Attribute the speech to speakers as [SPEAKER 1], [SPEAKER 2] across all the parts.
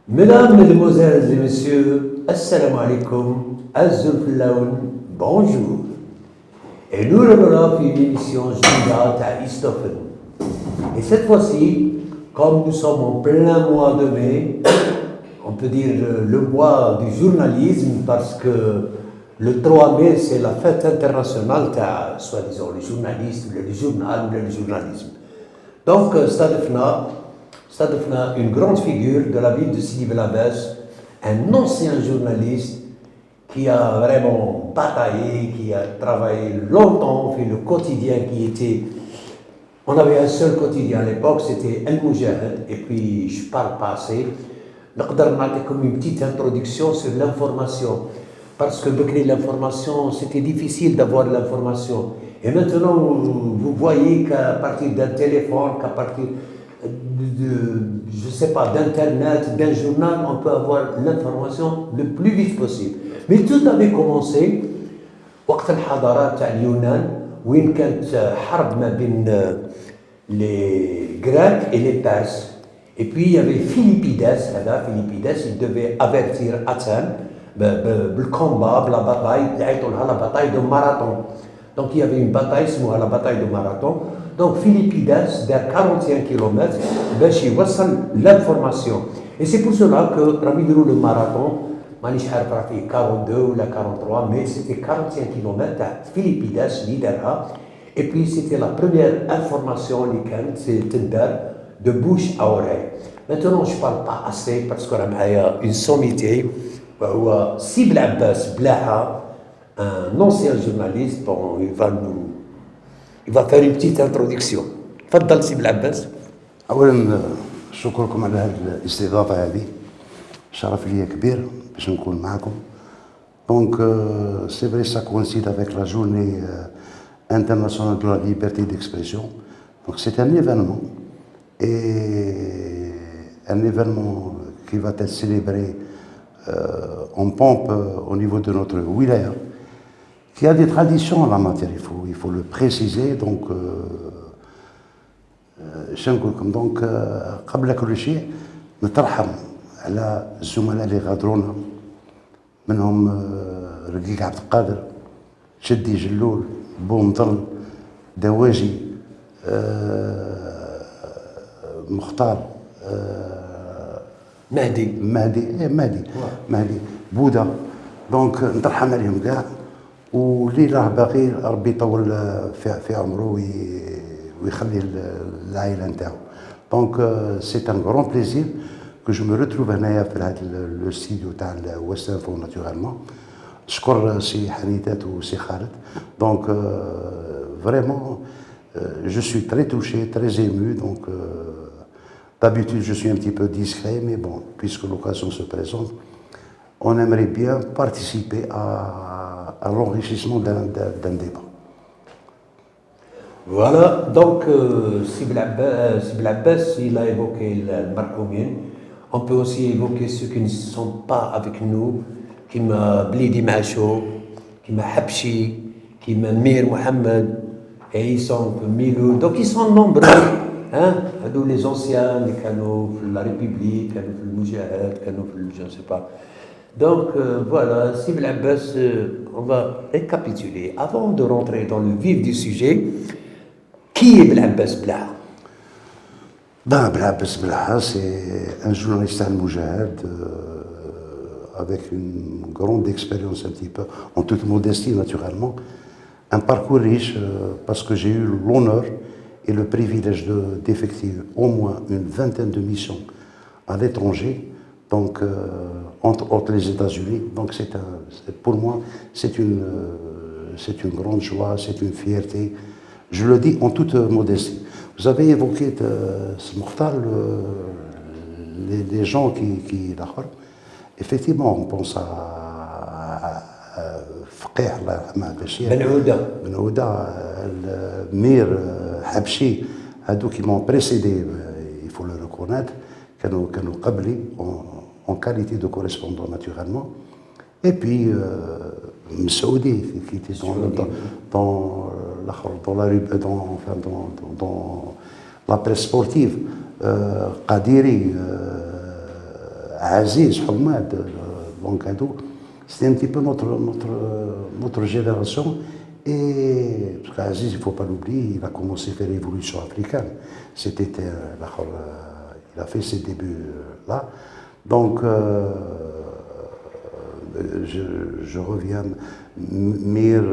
[SPEAKER 1] Mesdames, Mesdemoiselles et Messieurs, Assalamu alaikum, Azul Filaoun, bonjour. Et nous revenons pour une émission Juda à Istofen. Et cette fois-ci, comme nous sommes en plein mois de mai, on peut dire le mois du journalisme parce que le 3 mai, c'est la fête internationale, soi-disant le journalisme, le journal, le journalisme. Donc, Stadefna, une grande figure de la ville de Sidi Bel Abbès, un ancien journaliste qui a vraiment bataillé, qui a travaillé longtemps, fait le quotidien qui était... On avait un seul quotidien à l'époque, c'était El Moujahid, et puis je parle pas assez. Comme une petite introduction sur l'information, parce que depuis l'information, c'était difficile d'avoir l'information. Et maintenant, vous voyez qu'à partir d'un téléphone, qu'à partir je ne sais pas, d'Internet, d'un journal, on peut avoir l'information le plus vite possible. Mais tout avait commencé وقت الحضارات تاع اليونان وين كانت حرب ما بين les Grecs et les Perses. Et puis il y avait Philippides, il devait avertir Athènes le combat, la bataille de Marathon. Donc il y avait une bataille, c'est la bataille de Marathon. Donc Philippides, vers 41 km, باش يوصل l'information. Et c'est pour cela que Ramidou le marathon, مانيش عارف راه فيه 42 ou 43, mais c'était 41 km تاع Philippides اللي دارها. Et puis c'était la première information اللي كانت تندار de bouche à oreille. Maintenant je parle pas assez parce que راه معايا une sommité وهو سي بلعباس بلاحة, un ancien journaliste. Bon, il va faire une petite introduction. تفضل سي بلعباس.
[SPEAKER 2] اولا شكركم على هذه الاستضافه هذه, شرف لي كبير باش نكون معكم. Donc c'est vrai, ça coïncide avec la journée internationale de la liberté d'expression. Donc c'est un événement, et un événement qui va être célébré en pompe au niveau de notre wilaya, qui a des traditions en la matière, il faut le préciser. Donc donc قبل كل شيء نترحم على الزملاء اللي غادرونا, منهم رقيق عبد القادر, شدي جلول, بومطل, دواجي, مختار, مهدي بودا. دونك نترحم عليهم كاع, واللي راه باقي ربي يطول في عمره ويخلي العائله نتاعو. دونك سي ان غران بليزير que je me retrouve هنايا في هذا لو ستوديو تاع ويست انفو ناتورالمون. نشكر سي حنيدات وسي خالد. دونك فريمون je suis très touché, très ému. Donc d'habitude je suis un petit peu discret, mais bon, puisque l'occasion se présente, on aimerait bien participer à l'enrichissement d'un débat.
[SPEAKER 1] Voilà, donc Sib Abbas, il a évoqué le marhoumin. On peut aussi évoquer ceux qui ne sont pas avec nous, qui m'a Blidi Macho, qui m'a Habshi, qui m'a Mir Mohamed, et ils sont Milou. Donc ils sont nombreux, hein, nous les anciens, les canaux, la République, le Moujahid, je ne sais pas. Donc voilà, Sib Abbas, on va récapituler. Avant de rentrer dans le vif du sujet, qui est Blabès Blaha?
[SPEAKER 2] Blabès Blaha, c'est un journaliste al-Moujahid avec une grande expérience, un petit peu, en toute modestie naturellement. Un parcours riche parce que j'ai eu l'honneur et le privilège d'effectuer au moins une vingtaine de missions à l'étranger, donc entre autres les États-Unis. Donc pour moi, c'est une grande joie, c'est une fierté. Je le dis en toute modestie. Vous avez évoqué ce mortal, les gens qui d'accord. Effectivement, on pense à فقيه الله يرحمه بشير بن عودة المير حبشي هادو qui m'ont précédé, il faut le reconnaître, كانوا قبلي en qualité de correspondant naturellement. Et puis Msaoudi qui était dans la presse sportive, Qadiri, Aziz, Hamad, donc c'était un petit peu notre génération. Et parce qu'Aziz, il ne faut pas l'oublier, il a commencé à faire l'évolution africaine. Il a fait ses débuts là. Donc, je reviens, Mir,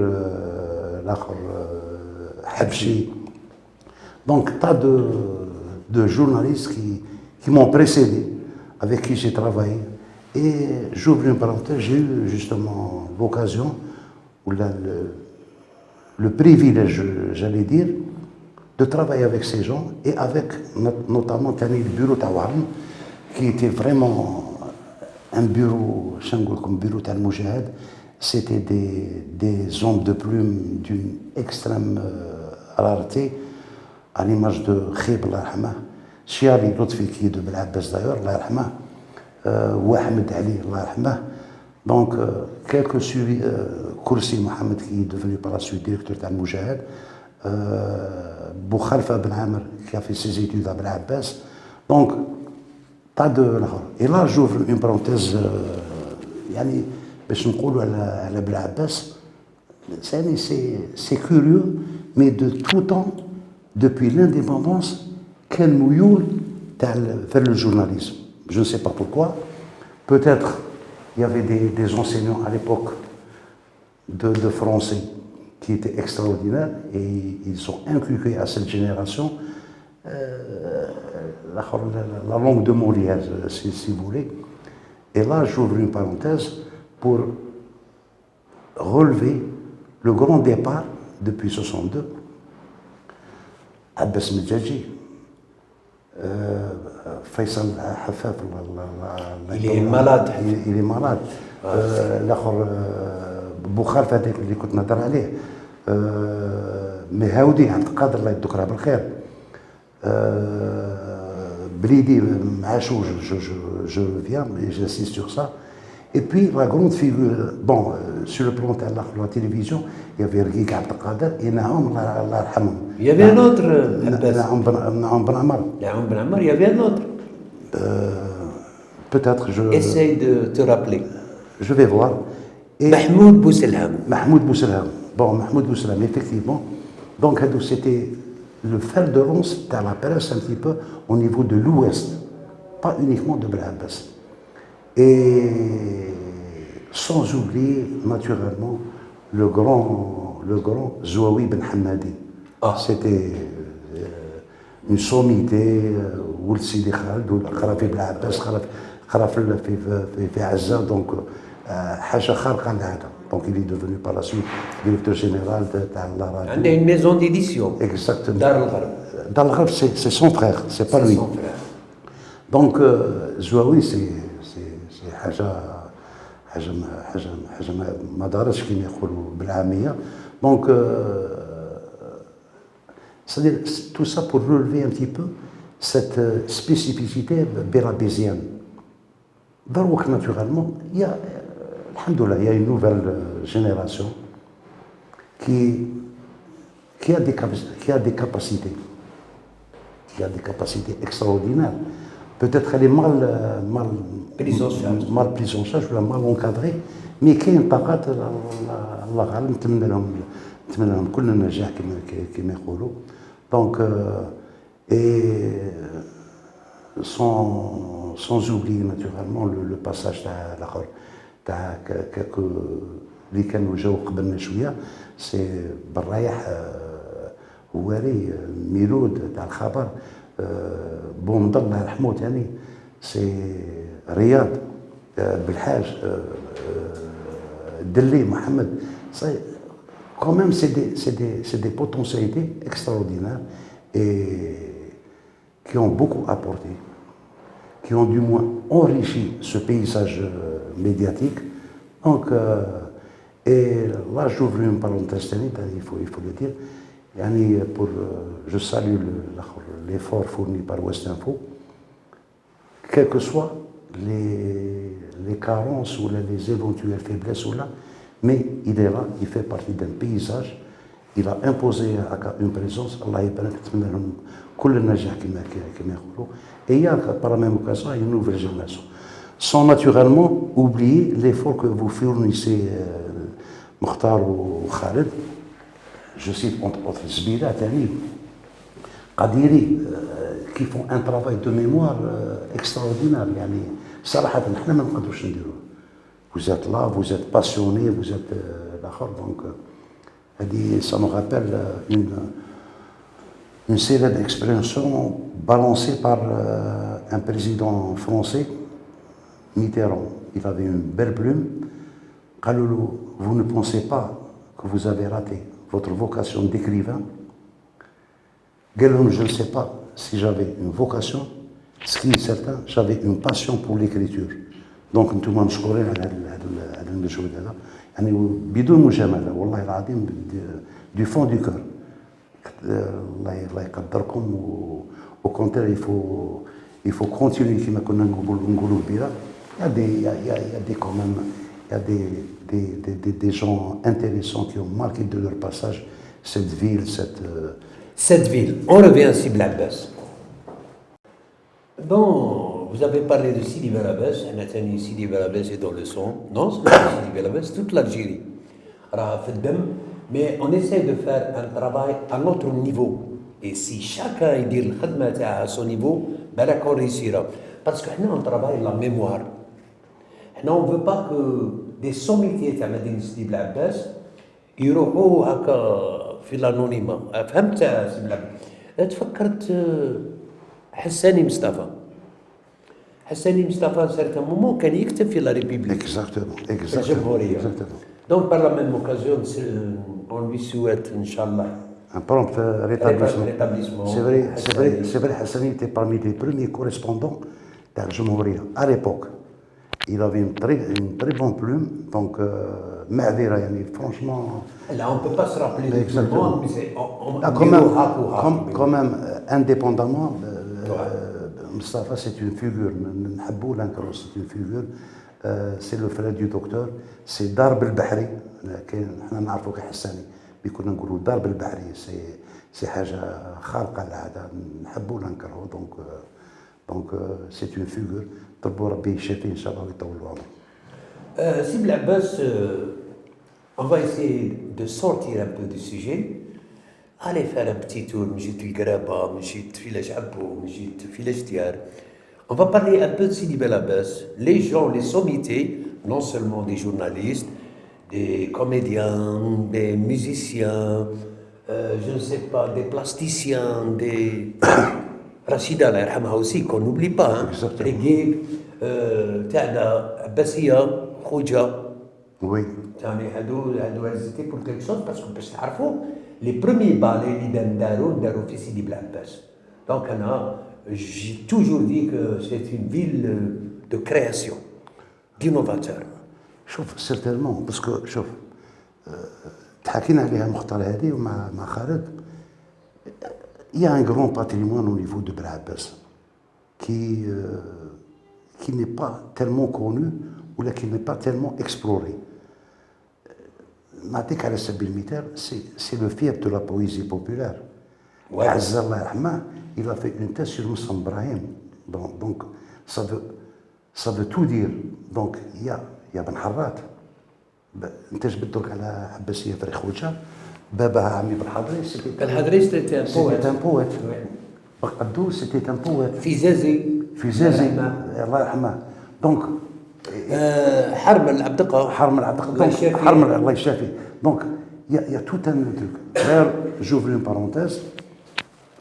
[SPEAKER 2] Habshi. Donc, tas de journalistes qui m'ont précédé, avec qui j'ai travaillé. Et j'ouvre une parenthèse, j'ai eu justement l'occasion, ou le privilège, j'allais dire, de travailler avec ces gens, et avec notamment le bureau Tawarn, qui était vraiment un bureau, comme bureau Tal Moujahid. C'était des hommes de plume d'une extrême rareté, à l'image de Khib, Allah yarhamah, Chiari Lotfi, qui est de Ben Abbas d'ailleurs, Allah yarhamah, ou Ahmed Ali, Allah yarhamah. Donc, quelques suivis, Kursi Mohamed, qui est devenu par la suite directeur Tal Moujahid, Boukhalfa Ben Amr, qui a fait ses études à Ben Abbas. Donc, tas de. Et là, j'ouvre une parenthèse, yani, باش نقولوا على Ben Abbas, c'est curieux, mais de tout temps, depuis l'indépendance, كان ميول vers le journalisme. Je ne sais pas pourquoi. Peut-être il y avait des enseignants à l'époque de français qui étaient extraordinaires et ils ont inculqué à cette génération la langue de Molière, si vous voulez. Et là, j'ouvre une parenthèse pour relever le grand départ depuis 62. Abbas Medjadji, Faisal Hafaf,
[SPEAKER 1] il est malade.
[SPEAKER 2] Il est malade. الآخر بوخارف هذاك اللي كنت نهضر عليه, مهاودي عبد القادر الله يذكرها بالخير, Blidi Machou, je viens, mais j'insiste sur ça. Et puis la grande figure, bon, sur le plan de la télévision, il y avait Rgik Abdelkader et Naoum, Allah yarhamhum.
[SPEAKER 1] Il y avait un autre,
[SPEAKER 2] Naoum Ben Ammar.
[SPEAKER 1] Naoum Ben Ammar, il y avait un autre.
[SPEAKER 2] Peut-être je.
[SPEAKER 1] Essaye de te rappeler.
[SPEAKER 2] Je vais voir.
[SPEAKER 1] Mahmoud Bousselham.
[SPEAKER 2] Mahmoud Bousselham. Bon, Mahmoud Bousselham, effectivement. Donc, c'était le fer de lance de la presse un petit peu au niveau de l'Ouest, pas uniquement de Ben Abbas. Et sans oublier naturellement le grand Zouaoui Ben Hammadi.
[SPEAKER 1] Ah.
[SPEAKER 2] C'était une sommité, ou le Sidi Khaled, ou le Kharafi Ben Abbas, Kharafi في عزة, donc حاجة خارقة للعادة. Donc il est devenu par la suite directeur général de la radio.
[SPEAKER 1] Il y a une maison d'édition.
[SPEAKER 2] Exactement.
[SPEAKER 1] Dar al-Gharb.
[SPEAKER 2] Dar al-Gharb, c'est son frère, c'est pas lui.
[SPEAKER 1] Son frère.
[SPEAKER 2] Donc Zouaoui, c'est حاجة ما دارش كيما يقولوا بالعامية. Donc c'est-à-dire tout ça pour relever un petit peu cette spécificité bérabésienne. Donc naturellement, il y a une nouvelle génération qui a des capacités extraordinaires. Peut-être elle est mal prise en charge, ou mal encadrée, mais qui est طاقات الله غالب نتمنى لهم كل النجاح كما يقولوا. Donc et sans oublier naturellement le passage تاع quelques اللي كانوا جاوا قبلنا شويه, سي بالرايح هواري ميلود تاع الخبر, بومض الله يرحمه ثاني, سي رياض بالحاج دلي محمد quand même c'est des potentialités extraordinaires et qui ont beaucoup apporté, qui ont du moins enrichi ce paysage médiatique. Donc, et là j'ouvre une parenthèse, il faut le dire. Je salue l'effort fourni par West Info, quelles que soient les carences ou les éventuelles faiblesses ou là, mais il est là, il fait partie d'un paysage, il a imposé une présence, Allah يبارك نتمنى لهم كل النجاح كما يقولوا, et il y a par la même occasion une nouvelle génération, sans naturellement oublier l'effort que vous fournissez Mokhtar ou Khaled. Je cite entre autres Zbila, Tani, Qadiri, qui font un travail de mémoire extraordinaire. يعني صراحة نحن ما نقدروش نديروه. Vous êtes là, vous êtes passionné, vous êtes l'آخر. Donc, ça me rappelle une série d'expressions balancées par un président français, Mitterrand. Il avait une belle plume. قالوا له, vous ne pensez pas que vous avez raté votre vocation d'écrivain? Je ne sais pas si j'avais une vocation, ce qui est certain, j'avais une passion pour l'écriture. Donc انتم مشكورين على هذا المجهود هذا, يعني بدون مجامله والله العظيم du fond du cœur. الله يقدركم, au contraire il faut continuer كما كنا نقولوا بها. Il y a des quand même, il y a des gens intéressants qui ont marqué de leur passage cette ville,
[SPEAKER 1] Cette ville, on revient à Sidi Belabès. Bon, vous avez parlé de Sidi Belabès, Sidi Belabès est dans le son. Non, c'est pas Sidi Belabès, toute l'Algérie. Mais on essaie de faire un travail à notre niveau. Et si chacun dit le khadma à son niveau, ben là qu'on réussira. Parce que nous, on travaille la mémoire. Nous, on ne veut pas que des sommités à Medine Sidi Belabès يروحوا هكا في الانونيما. فهمت سي بلعب؟ تفكرت حساني مصطفى سيرتان مومون كان يكتب في لا ريبوبليك في الجمهوريه. دونك بار لا ميم اوكازيون اون لوي سويت ان شاء الله
[SPEAKER 2] un prompt rétablissement. C'est vrai, Hassani était parmi les premiers correspondants de la Jamhouria à l'époque. Il avait une très bonne plume, donc Ma'adira, franchement.
[SPEAKER 1] Là, on ne peut pas se rappeler de tout le monde, mais c'est.
[SPEAKER 2] Quand même, indépendamment, Mustafa, c'est une figure, c'est une figure, c'est le frère du docteur, c'est Darb el-Bahri, nous نعرفوا كحساني, بيكون نقولوا Darb el-Bahri, c'est حاجة خارقة للعادة, نحبوا ولا نكرهوا, donc c'est une figure.
[SPEAKER 1] Sidi Belabès, on va essayer de sortir un peu du sujet. Allez faire un petit tour, نجيت القرابة, نجيت فيلاج عبو, نجيت فيلاج ديار. On va parler un peu de Sidi Belabès. Les gens, les sommités, non seulement des journalistes, des comédiens, des musiciens, je ne sais pas, des plasticiens, des... Rachida, Allah yarhamha aussi, qu'on n'oublie pas, Régib, تاعنا عباسية, خوجة.
[SPEAKER 2] Oui.
[SPEAKER 1] elles étaient pour quelque chose, parce que باش تعرفوا les premiers ballets اللي داروا في سيدي بلعباس. Donc j'ai toujours dit que c'est une ville de création, d'innovateur.
[SPEAKER 2] شوف certainement, parce que شوف تحكينا عليها مختار هذه مع خالد. Il y a un grand patrimoine au niveau de Belabès qui n'est pas tellement connu ou qui n'est pas tellement exploré. Matik al Sabil-Miter, c'est le fief de la poésie populaire. Ouais. Il a fait une thèse sur Moussa Brahim. Donc ça veut tout dire. Donc il y a Ben Harrat. انت جبت درك على عباسيه فريق خوجه. Baba Ami Belhadri,
[SPEAKER 1] c'était un poète.
[SPEAKER 2] Bakadou, c'était un poète.
[SPEAKER 1] Fizazi,
[SPEAKER 2] Allah yarhamah. Donc,
[SPEAKER 1] Harm al-Abdaqa.
[SPEAKER 2] Allah Shafi. Donc, il y a tout un truc. D'ailleurs, j'ouvre une parenthèse.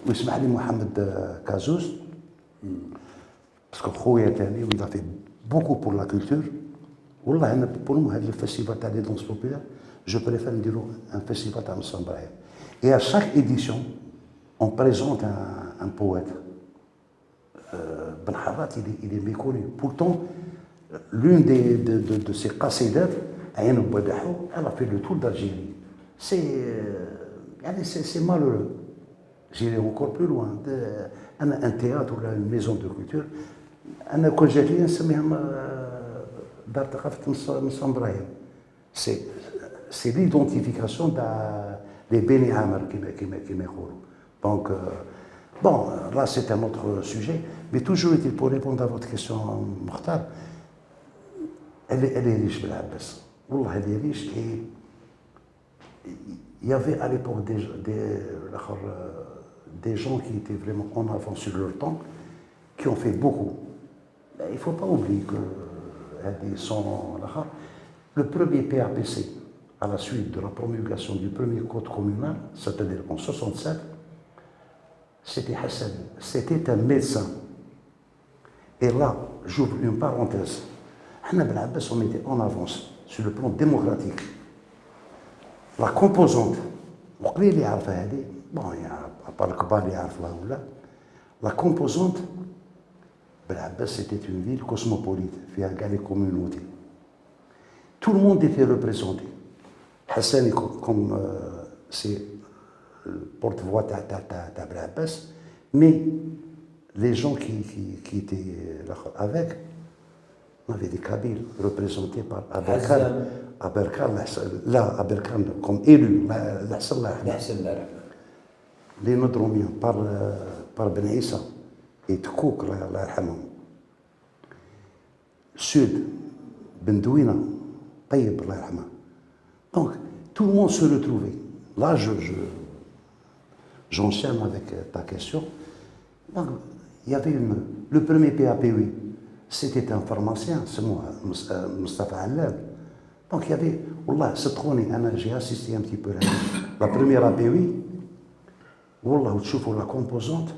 [SPEAKER 2] ويسمح لي Mohamed Kazouz, parce que Khouya Tani, il a fait beaucoup pour la culture. Wallah, pour nous, le festival de danse populaire, je préfère dire un festival de Moussa Brahim. Et à chaque édition, on présente un poète. Ben Harrat, il est méconnu. Pourtant, l'une de ses qasidat, Ayn Bouadahou, elle a fait le tour d'Algérie. C'est malheureux. J'irai encore plus loin. Un théâtre ou une maison de culture, أنا كون جات لي نسميهم دار ثقافة مصطفى إبراهيم. C'est l'identification des Beni Amr كما يقولوا. Donc, bon, là c'est un autre sujet, mais toujours est-il pour répondre à votre question, Mokhtar, elle est riche, Belhabbas. Wallah, elle est riche et il y avait à l'époque des gens qui étaient vraiment en avance sur leur temps, qui ont fait beaucoup. Mais il ne faut pas oublier que le premier PAPC, à la suite de la promulgation du premier code communal, c'est-à-dire en 1967, c'était Hassan. C'était un médecin. Et là, j'ouvre une parenthèse. On était en avance sur le plan démocratique. La composante, bon, il y a pas le Kaba, la composante, c'était une ville cosmopolite, avec les communautés. Tout le monde était représenté. Hassan, comme c'est le porte-voix d'Abrahas, mais les gens qui étaient là avec, on avait des Kabyles représentés par Aberkan, comme élu, les Nodromiens par Ben Issa et Tkouk, Sud, Ben Douina, Taïb, donc tout le monde se retrouvait. Là, j'enchaîne avec ta question. Donc, il y avait le premier PAPUI, c'était un pharmacien, c'est moi, Mustafa Allal. Donc il y avait, Wallah, cette année, j'ai assisté un petit peu la première APUI. Wallah, tu vois la composante,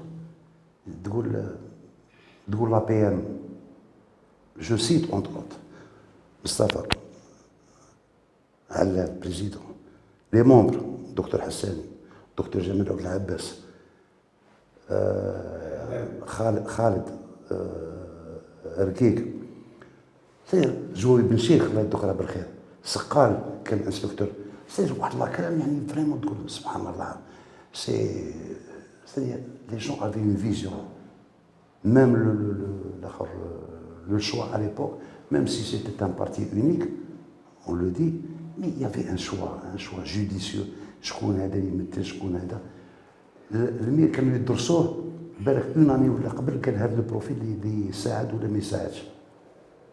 [SPEAKER 2] de la PM, je cite entre autres, Mustafa Allal, président, les membres, Dr Hassani, Dr Jamil Abdel Abbas, Khalid رقيق زوي بن شيخ الله يذكره بالخير سقال كان انسبكتور سي واحد لا كلام يعني فريمون تقول سبحان الله سي les gens avaient une vision même le choix à l'époque même si c'était un parti unique on le dit mais il y avait un choix judicieux شكون هذا يمثل شكون هذا المير كانوا يدرسوه بالك اون اني ولا قبل كان هذا البروفيل اللي يساعد ولا ما يساعدش.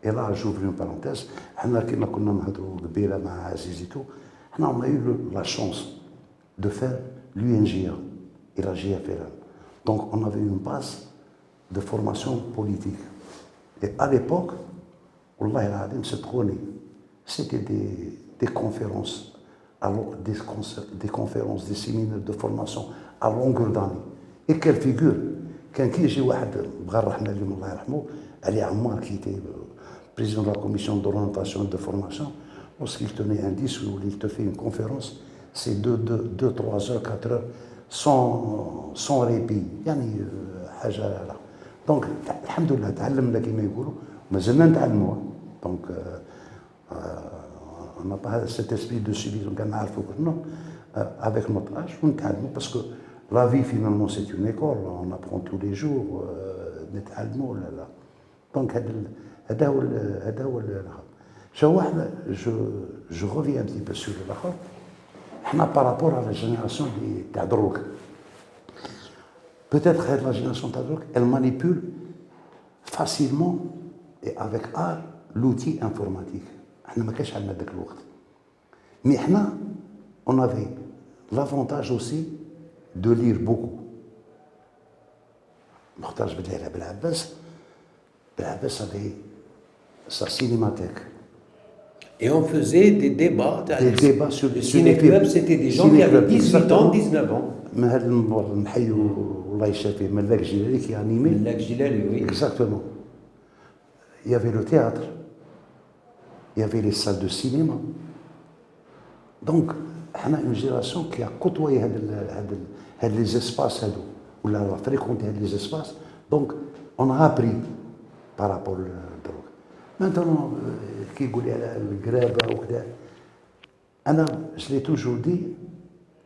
[SPEAKER 2] Et là, j'ouvre une parenthèse. حنا كنا نهضروا قبيله مع عزيزيتو حنا on a eu la chance de faire l'UNGA et la GFLN. Donc on avait une base de formation politique. Et à l'époque, والله العظيم c'était des conférences, des conférences, des séminaires de formation à longueur d'année. Et quelle figure كان كي يجي واحد بغى الرحمه اليوم الله يرحمه علي عمار qui était président de la commission d'orientation et de formation, lorsqu'il tenait un discours où il te fait une conférence, c'est 2, 3 heures, 4 heures, sans répit. يعني حاجه لا. Donc الحمد لله تعلمنا كما يقولوا مازلنا نتعلموا. Donc on n'a pas cet esprit de civisme كان نعرفوا non avec notre âge ونتعلموا parce que la vie, finalement, c'est une école, on apprend tous les jours, نتعلموا لا لا. Donc, هذا هو je reviens un petit peu sur l'autre. Par rapport à la génération des drogues, peut-être que la génération des drogues, elle manipule facilement et avec art l'outil informatique. احنا ما كانش عندنا ذاك الوقت. Mais احنا, on avait l'avantage aussi de lire beaucoup. Mokhtar Belhabbas avait sa cinémathèque.
[SPEAKER 1] Et on faisait des débats.
[SPEAKER 2] Des débats sur
[SPEAKER 1] le ciné-club, c'était des gens qui avaient 18 ans, 19 ans.
[SPEAKER 2] من هذا المنبر نحيو الله يشافيه ملاك جلالي qui a animé.
[SPEAKER 1] Melack Jilali, oui.
[SPEAKER 2] Exactement. il y avait le théâtre, il y avait les salles de cinéma. Donc, on a une génération qui a côtoyé les espaces, ou a fréquenté les espaces. Donc, on a appris par rapport à la drogue. Maintenant, qui dit le grève ou quoi, je l'ai toujours dit,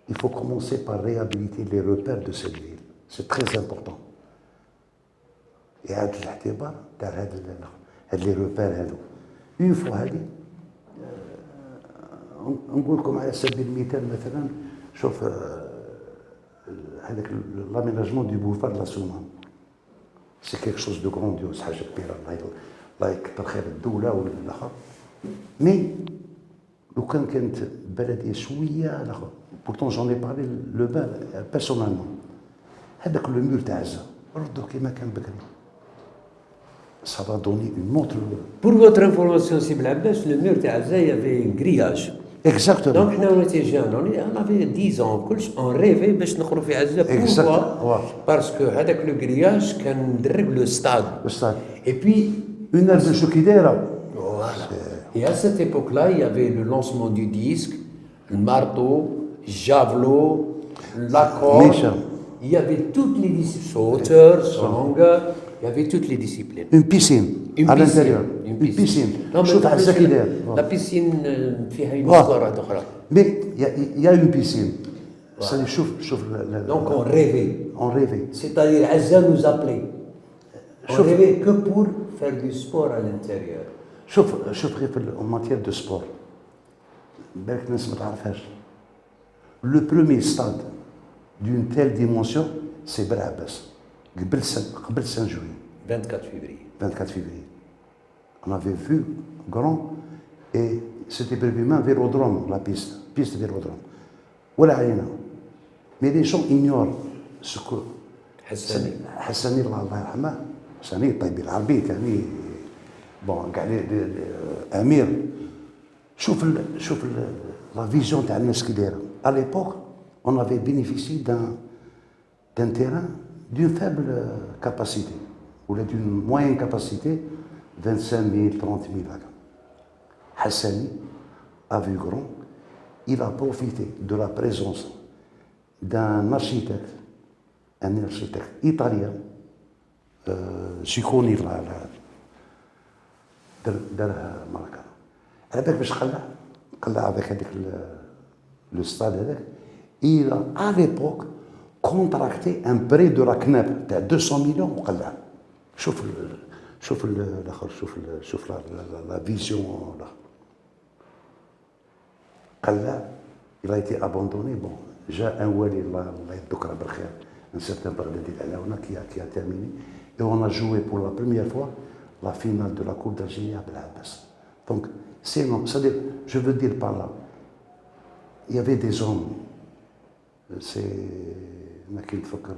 [SPEAKER 2] il faut commencer par réhabiliter les repères de cette ville. C'est très important. إعادة الاعتبار تاع هاد لي روبير هادو اون فوا هادي نقول لكم على سبيل المثال مثلا شوف هذاك لاميناجمون دو بوفار لا سومان سي كيك شوز دو غرونديوز حاجه كبيره الله يكثر خير الدوله والاخر مي لو كانت بلديه شويه الاخر بورتون جون اي بارلي لو بال بيرسونالمون هذاك لو مور تاع عزه ردوه كيما كان بكري. Ça va donner une autre...
[SPEAKER 1] Pour votre information, si Blabbès, le mur d'Azza, il y avait un grillage.
[SPEAKER 2] Exactement.
[SPEAKER 1] Donc, on était jeunes, on avait 10 ans, on rêvait de nous retrouver à Azza. Pourquoi? Parce que avec le grillage, on règle le stade.
[SPEAKER 2] Le stade.
[SPEAKER 1] Et puis...
[SPEAKER 2] Une heure de Choukidera.
[SPEAKER 1] Voilà. Et à cette époque-là, il y avait le lancement du disque, le marteau, le javelot, la corde. Il y avait toutes les disciplines, sauteur, longueur. Il y avait toutes les disciplines.
[SPEAKER 2] Une piscine à l'intérieur. Une piscine.
[SPEAKER 1] Non, mais la piscine, il y a une histoire d'autre.
[SPEAKER 2] Mais il y a une piscine.
[SPEAKER 1] Donc on rêvait.
[SPEAKER 2] On rêvait.
[SPEAKER 1] C'est-à-dire, Azza nous appelait. On rêvait que pour faire du sport à l'intérieur.
[SPEAKER 2] شوف en matière de sport. بالك الناس ما تعرفهاش. Le premier stade d'une telle dimension, c'est Belabès. قبل سان جوي
[SPEAKER 1] 24 février.
[SPEAKER 2] 24 février. On avait vu grand et c'était prévu même vélodrome, la piste vélodrome. ولا علينا. Mais les gens ignorent ce que حساني الله يرحمه حساني طيب العربي يعني بون كاع امير شوف la vision تاع الناس كي دايره. À l'époque, on avait bénéficié d'un terrain d'une faible capacité, ou d'une moyenne capacité, 25 000, 30 000. Hassani a vu grand, il a profité de la présence d'un architecte italien, Cicconi, دارها ماركا. على بالك باش قلع هذاك le stade هذاك. Il a à l'époque contracté un prêt de la CNAP تاع 200 millions وقلع. شوف الاخر شوف la vision قلع. Il a été abandonné. Bon, جاء un والي الله يذكره بالخير un certain Baghdadi Alaouna qui a terminé et on a joué pour la première fois la finale de la Coupe d'Algérie à Belabès. Donc, c'est-à-dire, je veux dire par là, il y avait des hommes, ما كنتفكر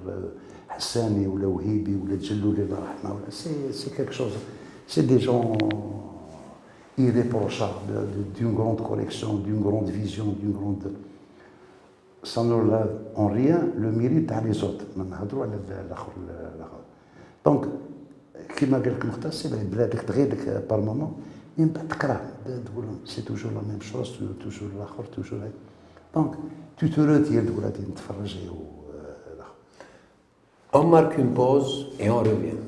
[SPEAKER 2] حساني ولا وهيبي ولا تجلولي الله يرحمه c'est quelque chose, c'est des gens irréprochables, d'une grande collection, d'une grande vision, d'une grande... Ça n'enlève en rien le mérite à les autres. Donc, كما قال لك مختار سي بلادك تغيرك بار مومون من بعد تكره تقول سي توجور لا ميم شوز توجور الاخر توجور هاي دونك tu te retires تقول غادي نتفرج
[SPEAKER 1] On marque une pause et on revient.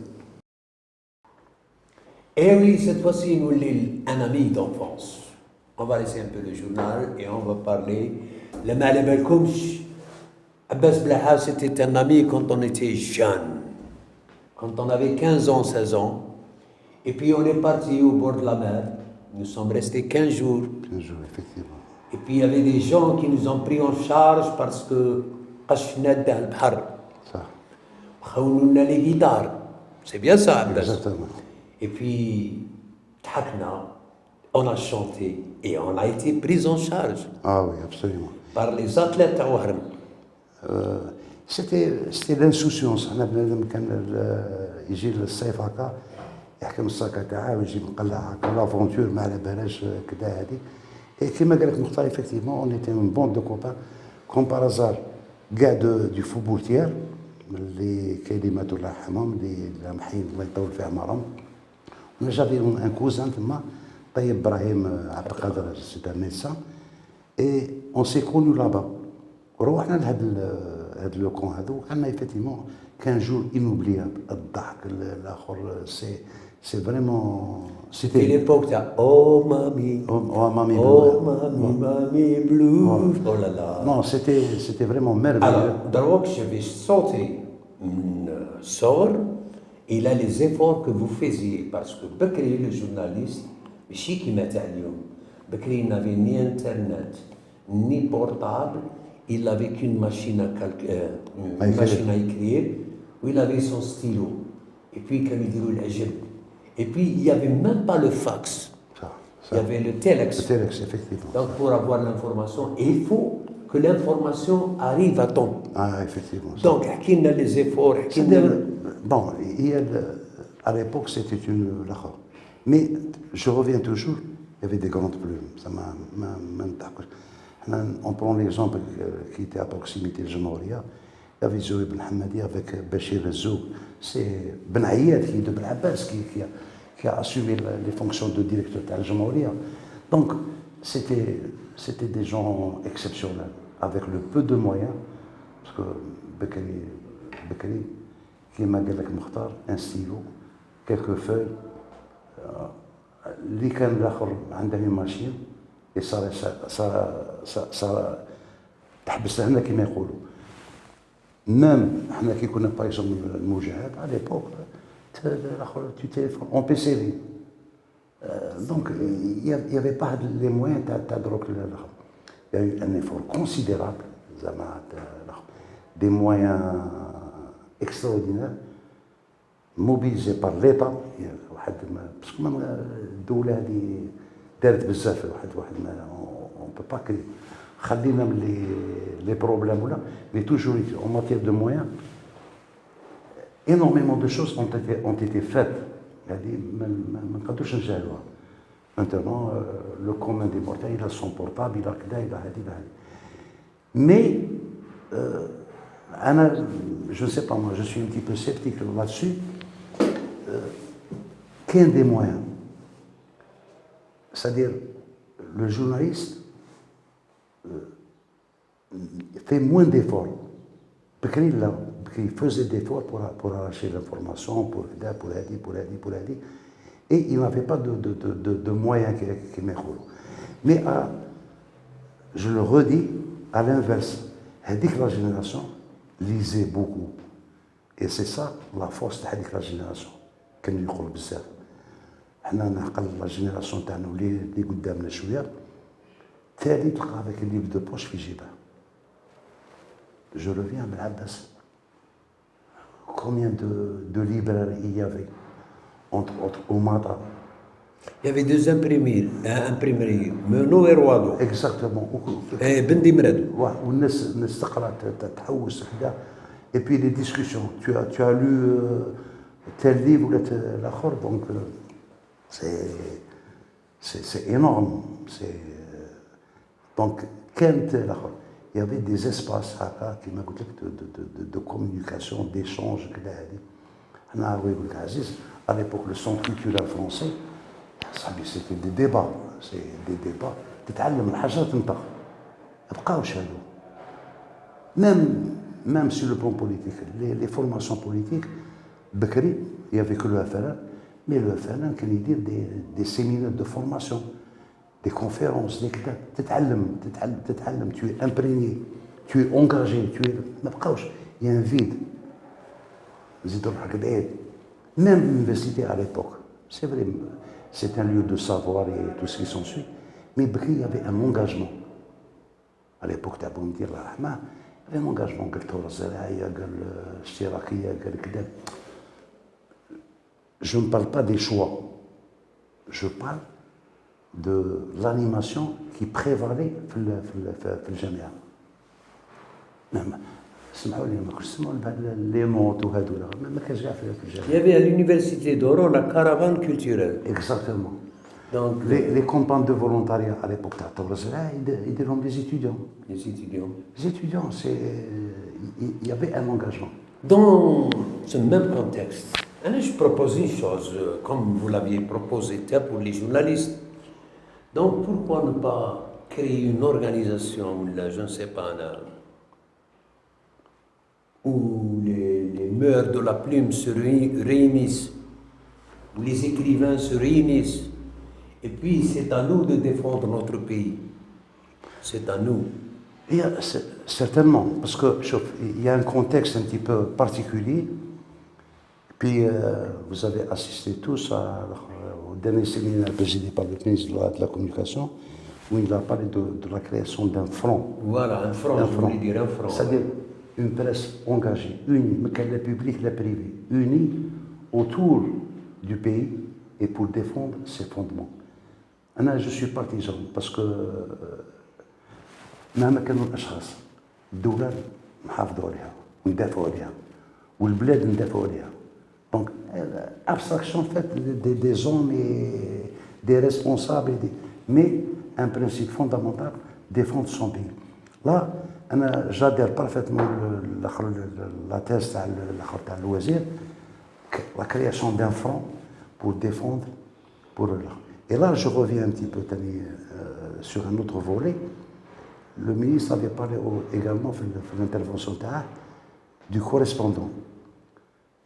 [SPEAKER 1] Et oui, cette fois-ci, nous sommes un ami d'enfance. On va laisser un peu le journal et on va parler. Le Malem Koumch, Abbas Blaha, c'était un ami quand on était jeune. Quand on avait 15 ans, 16 ans. Et puis on est parti au bord de la mer. Nous sommes restés 15 jours.
[SPEAKER 2] 15 jours, effectivement.
[SPEAKER 1] Et puis il y avait des gens qui nous ont pris en charge parce que
[SPEAKER 2] Ça.
[SPEAKER 1] On a les guitares. C'est bien ça, Abbas.
[SPEAKER 2] Exactement.
[SPEAKER 1] Et puis, on a chanté et on a été pris en charge.
[SPEAKER 2] Ah oui, absolument.
[SPEAKER 1] Par les athlètes à Ouahrem.
[SPEAKER 2] C'était l'insouciance. أنا بنادم كان يجي للصيف هكا يحكم الصاكة تاعه ويجي مقلع هكا لافونتور ما على بالهاش كدا هادي. Et كيما قال لك مختار effectivement on était une bande de copains comme par hasard كاع du Faubourg اللي كاين اللي ماتوا الله يرحمهم اللي محيين الله يطول في اعمارهم J'avais un cousin, Taïeb Brahim Abdelkader, c'est un médecin, et on s'est connus là-bas. روحنا لهذا لو كون هذا عندنا effectivement كان جور inoubliable الضحك الاخر سي فريمون
[SPEAKER 1] C'était
[SPEAKER 2] سيتي
[SPEAKER 1] l'époque de Oh Mamie,
[SPEAKER 2] مامي
[SPEAKER 1] Oh Mamie, Mamie Blue. Oh là là.
[SPEAKER 2] Non, c'était vraiment merveilleux.
[SPEAKER 1] Alors, donc, je vais sauter une sort. Il a les efforts que vous faisiez. Parce que Bakri, le journaliste, ماشي كيما تاع اليوم. Bakri n'avait ni internet, ni portable. Il n'avait qu'une machine une machine à écrire, où il avait son stylo. Et puis, comme il dit, l'ajib. Et puis, il n'y avait même pas le fax. Il y avait le telex.
[SPEAKER 2] Le telex, effectivement.
[SPEAKER 1] Donc, pour avoir l'information, il faut que l'information arrive à temps.
[SPEAKER 2] Ah, effectivement.
[SPEAKER 1] Donc, qui a les efforts
[SPEAKER 2] Bon, à l'époque, c'était une. Mais je reviens toujours, il y avait des grandes plumes. Ça m'a. On prend l'exemple qui était à proximité de Jamouria. Il y avait Zoé Ben Hamadi avec Bachir Zouk. C'est Ben Ayed qui est de Ben Abbas qui a assumé les fonctions de directeur de Jamouria. Donc, c'était des gens exceptionnels, avec le peu de moyens. Parce que Bekri qui m'a dit un stylo, quelques feuilles. اللي كان الاخر عنده ماشين صار تحبس هنا كما يقولوا مام حنا كي كنا باغ الموجهات على ليبوك الاخر tu téléphones on peut série donc il y avait pas les moyens تاع دروك الاخر il y a eu un effort considérable زعما des moyens extraordinaires mobilisés par l'État واحد باسكو الدوله هذه دارت بزاف واحد ما اون بو با خلينا من لي بروبليم ولا مي توجور en matière de moyens énormément de choses ont été faites هذه ما نقدروش نجهلوها maintenant le commun des mortels il a son portable il a كذا il a هذه mais أنا je ne sais pas moi je suis un petit peu sceptique là-dessus qu'un des moyens c'est-à-dire le journaliste fait moins d'efforts. Il faisait d'efforts pour arracher l'information, pour aider, et il n'avait pas de moyens qui m'écoulent. Mais je le redis, à l'inverse, la génération lisait beaucoup. Et c'est ça la force de la génération. كان يقول بزاف حنا نعقل لا جينيراسيون تاعنا اللي قدامنا شويه تالي تلقى هذاك الليف دو بوش في جيبه جو reviens Ben Abbas combien de librairies il y avait entre autres au Mata.
[SPEAKER 1] Il y avait deux imprimeries Menou et Roado.
[SPEAKER 2] Exactement.
[SPEAKER 1] Et Ben Dimred.
[SPEAKER 2] والناس تقرا تحوس كذا et puis les discussions tu as lu tel livre ou l'autre, donc c'est énorme. Donc, il y avait des espaces de communication, d'échange. À l'époque, le centre culturel français, c'était des débats. C'est des débats. تتعلم الحاجات انت مابقاوش هادو même sur le plan politique les formations politiques Bakri, il n'y avait que le FLN, mais le FLN كان يدير des séminaires de formation, des conférences, des كذا تتعلم, tu es imprégné, tu es engagé, ما بقاوش, il y a un vide. نزيد نروح بعيد. Même l'université à l'époque, c'est vrai, c'est un lieu de savoir et tout ce qui s'ensuit, mais Bakri, il y avait un engagement. À l'époque تاع بومدير الله يرحمه, il y avait un engagement, قال الثورة الزراعية, قال الاشتراكية, قال كذا. Je ne parle pas des choix, je parle de l'animation qui prévalait في الجامعة. سمحوا لي ما كنتش نسمعوا لي موت وهذولا ما كانش كاع في الجامعة.
[SPEAKER 1] Il y avait à l'université d'Oran la caravane culturelle.
[SPEAKER 2] Exactement.
[SPEAKER 1] Donc
[SPEAKER 2] les campagnes de volontariat à l'époque تاع الثورة الزراعية يديرهم les étudiants. Les étudiants, il y avait un engagement.
[SPEAKER 1] Dans ce même contexte, Je propose une chose, comme vous l'aviez proposé pour les journalistes. Donc pourquoi ne pas créer une organisation, là, je ne sais pas, là, où les mœurs de la plume se réunissent, où les écrivains se réunissent, et puis c'est à nous de défendre notre pays. C'est à nous.
[SPEAKER 2] Certainement, parce que il y a un contexte un petit peu particulier. Puis vous avez assisté tous au dernier séminaire présidé par le ministre de la Communication, où il a parlé de la création d'un front.
[SPEAKER 1] Voilà, un front, je voulais dire un front.
[SPEAKER 2] C'est-à-dire une presse engagée, unie, mais qu'elle est publique, la privée, unie autour du pays et pour défendre ses fondements. Je suis partisan parce que مهما كانوا الاشخاص الدوله نحافظوا عليها وندافعوا عليها والبلاد ندافعوا عليها دونك abstraction faite des hommes et des responsables mais un principe fondamental défendre son pays. Là j'adhère parfaitement la thèse تاع الوزير la création d'un front pour défendre pour et là je reviens un petit peu sur un autre volet. Le ministre avait parlé également dans l'intervention du correspondant.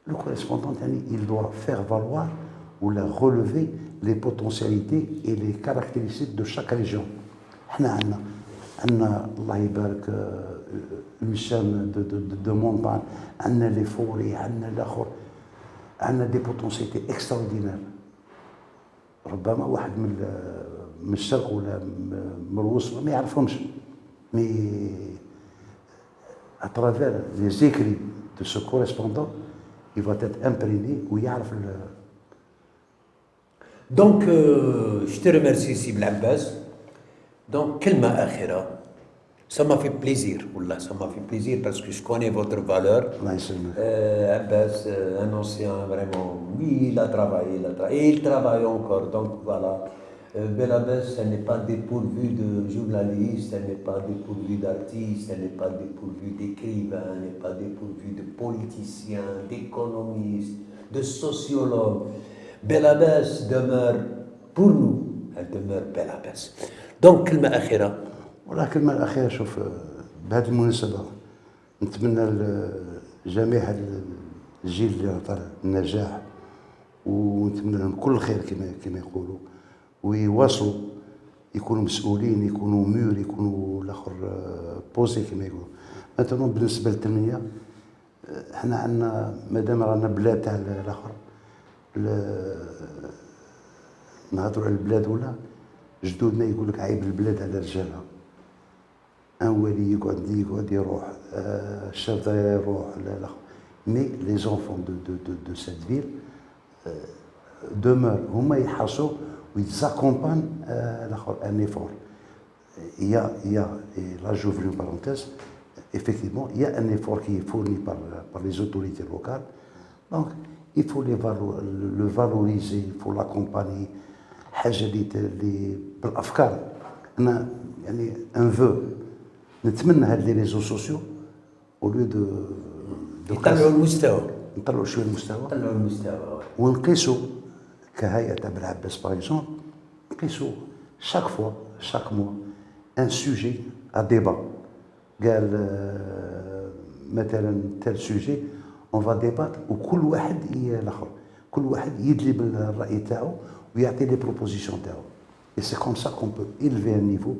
[SPEAKER 2] Le correspondant, il doit faire valoir ou relever les potentialités et les caractéristiques de chaque région. Nous avons, Allah يبارك, une chaîne de montagne, nous avons les forêts, nous avons des potentialités extraordinaires. ربما واحد من الشرق ولا من الوسط ما يعرفهمش. Mais à travers les écrits de ce correspondant, il va être imprégné ou يعرف
[SPEAKER 1] Donc, je te remercie Sib Abbas. Donc, كلمة آخرة. Ça m'a fait plaisir, Wallah, ça m'a fait plaisir parce que je connais votre valeur. Abbas, un ancien vraiment, oui, il a travaillé, et il travaille encore, donc voilà. Belabès, elle n'est pas dépourvue de journalistes, elle n'est pas dépourvue d'artistes, elle n'est pas dépourvue d'écrivains, elle n'est pas dépourvue de politiciens, d'économistes, de sociologues. Belabès demeure, pour nous, elle demeure Belabès. Donc, كلمة أخيرة.
[SPEAKER 2] والله الكلمة الأخيرة شوف بهذه المناسبة نتمنى لجميع الجيل اللي طالع النجاح ونتمنى لهم كل خير كما يقولوا ويواصلوا يكونوا مسؤولين يكونوا مور يكونوا الاخر بوزي كما يقولوا. مثلا بالنسبه للتنميه احنا عندنا مادام رانا بلاد تاع الاخر نهضروا على البلاد ولا جدودنا يقول لك عيب البلاد على رجالها. ان ولي يقعد يروح الشاب يروح الاخر مي لي زونفون دو سيت فيل demeurent هما يحرصوا ils accompagnent un effort. Il y a, et là j'ouvre une parenthèse, effectivement, il y a un effort qui est fourni par les autorités locales. Donc, il faut le valoriser, il faut l'accompagner. حاجة اللي بالأفكار. أنا يعني un vœu. نتمنى هاد les réseaux sociaux au lieu de
[SPEAKER 1] يطلعوا المستوى.
[SPEAKER 2] نطلعوا شوية المستوى.
[SPEAKER 1] يطلعوا المستوى.
[SPEAKER 2] ونقيسوا كهيئة تاع بلعباس باغ اكزومبل نقيسوا chaque fois, chaque mois, un sujet à débat. قال مثلا tel sujet, on va débattre وكل واحد الاخر كل واحد يدلي بالرأي تاعو ويعطي لي بروبوزيسيون تاعو. Et c'est comme ça qu'on peut élever un niveau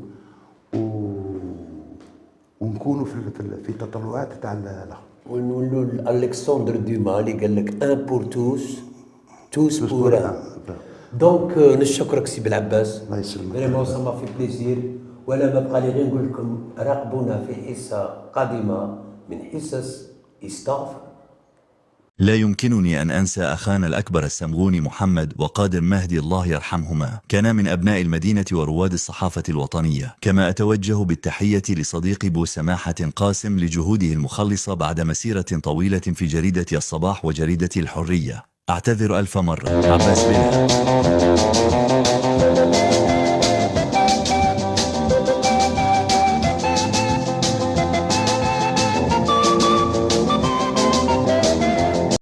[SPEAKER 2] ونكونوا في التطلعات تاع الاخر.
[SPEAKER 1] ونقولوا الكسندر دوما اللي قال لك un pour tous pour un. دونك نشكرك سي بالعباس.
[SPEAKER 2] الله يسلمك.
[SPEAKER 1] فريمون سا ما في بليزير ولا ما بقى لي غير نقول لكم راقبونا في حصه قادمه من حصص استغفر.
[SPEAKER 3] لا يمكنني أن أنسى أخانا الأكبر السمغوني محمد وقادر مهدي الله يرحمهما، كانا من أبناء المدينة ورواد الصحافة الوطنية. كما أتوجه بالتحية لصديقي بو سماحة قاسم لجهوده المخلصة بعد مسيرة طويلة في جريدة الصباح وجريدة الحرية. أعتذر ألف مرة. عباس بن